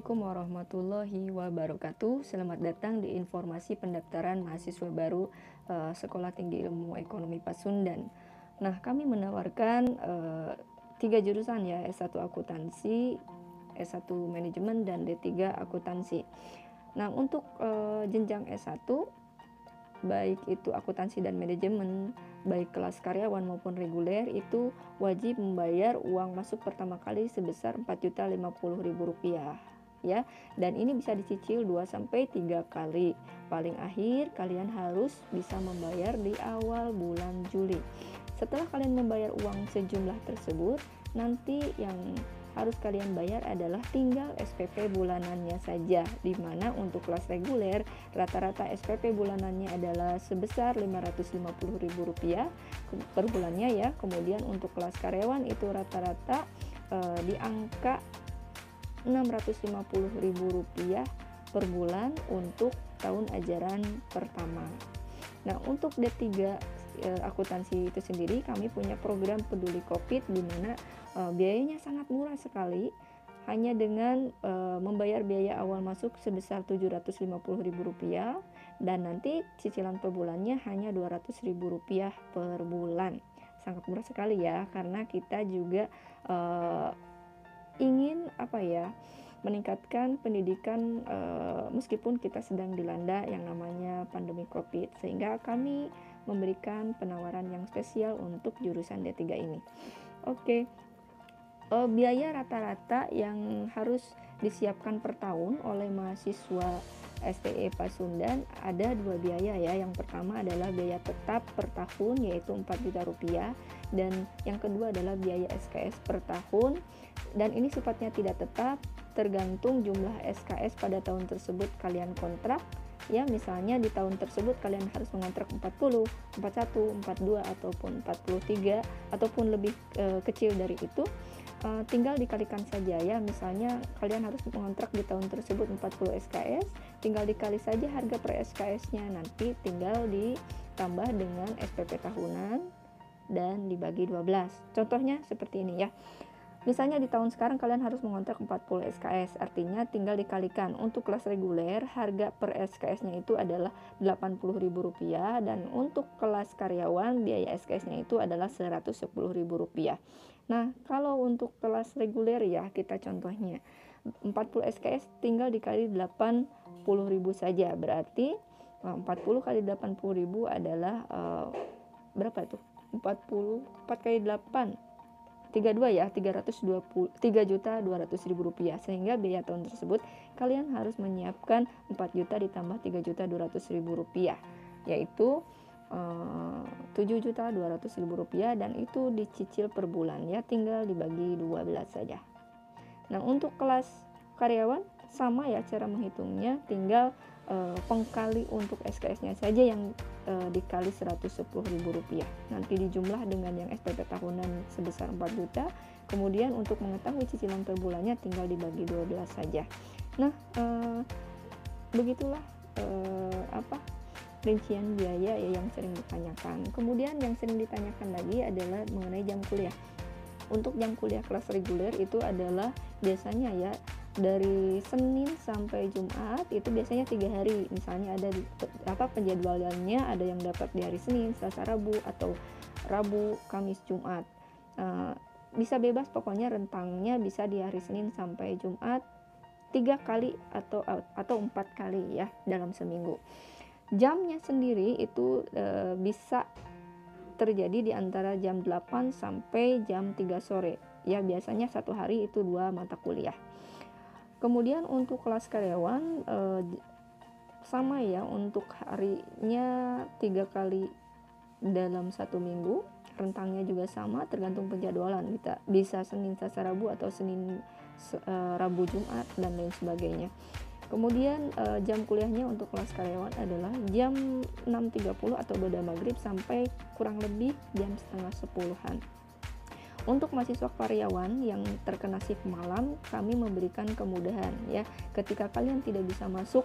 Assalamualaikum warahmatullahi wabarakatuh. Selamat datang di informasi pendaftaran mahasiswa baru Sekolah Tinggi Ilmu Ekonomi Pasundan. Nah, kami menawarkan 3 jurusan ya, S1 Akuntansi, S1 Manajemen, dan D3 Akuntansi. Nah, untuk jenjang S1, baik itu akuntansi dan manajemen, baik kelas karyawan maupun reguler, itu wajib membayar uang masuk pertama kali sebesar Rp4.050.000 ya. Dan ini bisa dicicil 2-3 kali. Paling akhir kalian harus bisa membayar di awal bulan Juli. Setelah kalian membayar uang sejumlah tersebut, nanti yang harus kalian bayar adalah tinggal SPP bulanannya saja, di mana untuk kelas reguler rata-rata SPP bulanannya adalah sebesar Rp550.000 per bulannya ya. Kemudian untuk kelas karyawan itu rata-rata di angka Rp650.000 per bulan untuk tahun ajaran pertama. Nah, untuk D3 akuntansi itu sendiri, kami punya program peduli COVID, di mana biayanya sangat murah sekali, hanya dengan membayar biaya awal masuk sebesar Rp750.000 dan nanti cicilan per bulannya hanya Rp200.000 per bulan. Sangat murah sekali ya, karena kita juga ingin meningkatkan pendidikan meskipun kita sedang dilanda yang namanya pandemi COVID, sehingga kami memberikan penawaran yang spesial untuk jurusan D3 ini. Oke. Biaya rata-rata yang harus disiapkan per tahun oleh mahasiswa STE Pasundan ada 2 biaya ya. Yang pertama adalah biaya tetap per tahun, yaitu Rp4 juta, dan yang kedua adalah biaya SKS per tahun, dan ini sifatnya tidak tetap, tergantung jumlah SKS pada tahun tersebut kalian kontrak ya. Misalnya di tahun tersebut kalian harus mengontrak 40, 41, 42 ataupun 43 ataupun lebih kecil dari itu, tinggal dikalikan saja ya. Misalnya kalian harus mengontrak di tahun tersebut 40 SKS, tinggal dikali saja harga per SKS-nya, nanti tinggal ditambah dengan SPP tahunan dan dibagi 12. Contohnya seperti ini ya. Misalnya di tahun sekarang kalian harus mengontrak 40 SKS, artinya tinggal dikalikan. Untuk kelas reguler harga per SKS-nya itu adalah Rp80.000, dan untuk kelas karyawan biaya SKS-nya itu adalah Rp110.000. Nah, kalau untuk kelas reguler ya, kita contohnya 40 SKS tinggal dikali 80.000 saja, berarti 40 kali 80.000 adalah berapa itu? 4 kali 8, 32 ya, Rp3.200.000, sehingga biaya tahun tersebut kalian harus menyiapkan 4 juta ditambah Rp3.200.000, yaitu Rp7.200.000, dan itu dicicil per bulan ya, tinggal dibagi 12 saja. Nah, untuk kelas karyawan sama ya cara menghitungnya, tinggal pengkali untuk SKS-nya saja yang dikali Rp110.000, nanti dijumlah dengan yang SPP tahunan sebesar 4 juta. Kemudian untuk mengetahui cicilan per bulannya tinggal dibagi 12 saja. Nah, begitulah rincian biaya ya yang sering ditanyakan. Kemudian yang sering ditanyakan lagi adalah mengenai jam kuliah. Untuk jam kuliah kelas reguler itu adalah biasanya ya dari Senin sampai Jumat, itu biasanya 3 hari. Misalnya ada penjadwalannya, ada yang dapat di hari Senin, Selasa, Rabu, atau Rabu, Kamis, Jumat. Bisa bebas, pokoknya rentangnya bisa di hari Senin sampai Jumat 3 kali atau 4 kali ya dalam seminggu. Jamnya sendiri itu bisa terjadi di antara jam 8 sampai jam 3 sore ya, biasanya satu hari itu 2 mata kuliah. Kemudian untuk kelas karyawan sama ya, untuk harinya 3 kali dalam 1 minggu, rentangnya juga sama, tergantung penjadwalan, bisa Senin, Selasa, Rabu, atau Senin, Rabu, Jumat, dan lain sebagainya. Kemudian jam kuliahnya untuk kelas karyawan adalah jam 6.30 atau ba'da maghrib sampai kurang lebih jam setengah 10-an. Untuk mahasiswa karyawan yang terkena shift malam, kami memberikan kemudahan ya. Ketika kalian tidak bisa masuk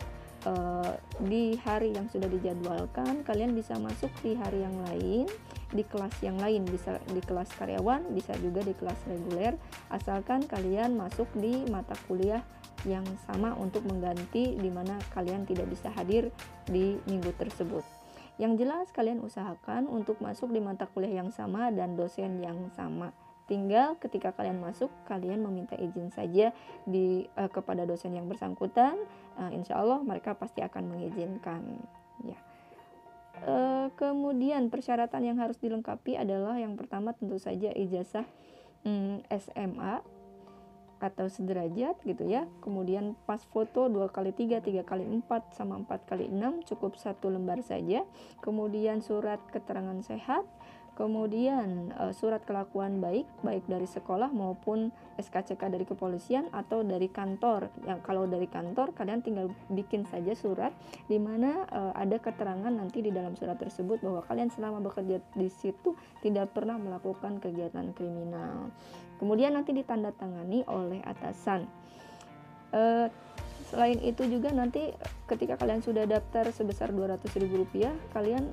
di hari yang sudah dijadwalkan, kalian bisa masuk di hari yang lain, di kelas yang lain, bisa di kelas karyawan, bisa juga di kelas reguler, asalkan kalian masuk di mata kuliah yang sama untuk mengganti di mana kalian tidak bisa hadir di minggu tersebut. Yang jelas kalian usahakan untuk masuk di mata kuliah yang sama dan dosen yang sama. Tinggal ketika kalian masuk, kalian meminta izin saja kepada dosen yang bersangkutan. Insya Allah mereka pasti akan mengizinkan. Ya. Kemudian persyaratan yang harus dilengkapi adalah yang pertama tentu saja ijazah SMA atau sederajat gitu ya. Kemudian pas foto 2x3, 3x4 sama 4x6 cukup 1 lembar saja. Kemudian surat keterangan sehat, kemudian surat kelakuan baik dari sekolah maupun SKCK dari kepolisian atau dari kantor. Yang kalau dari kantor kalian tinggal bikin saja surat di mana ada keterangan nanti di dalam surat tersebut bahwa kalian selama bekerja di situ tidak pernah melakukan kegiatan kriminal. Kemudian nanti ditandatangani oleh atasan. Selain itu juga nanti ketika kalian sudah daftar sebesar Rp200.000, kalian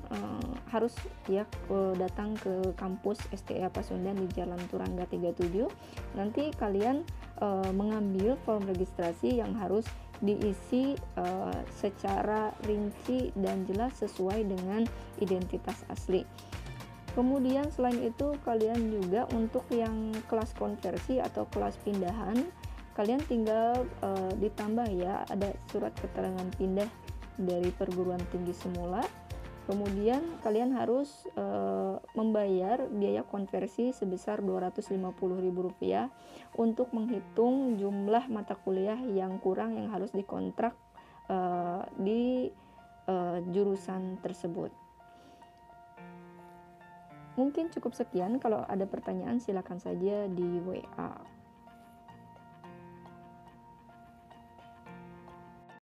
harus ya datang ke kampus STIA Pasundan di Jalan Turangga 37. Nanti kalian mengambil form registrasi yang harus diisi secara rinci dan jelas sesuai dengan identitas asli. Kemudian selain itu kalian juga untuk yang kelas konversi atau kelas pindahan, kalian tinggal ditambah ya, ada surat keterangan pindah dari perguruan tinggi semula. Kemudian kalian harus membayar biaya konversi sebesar Rp250.000 untuk menghitung jumlah mata kuliah yang kurang yang harus dikontrak di jurusan tersebut. Mungkin cukup sekian. Kalau ada pertanyaan silakan saja di WA.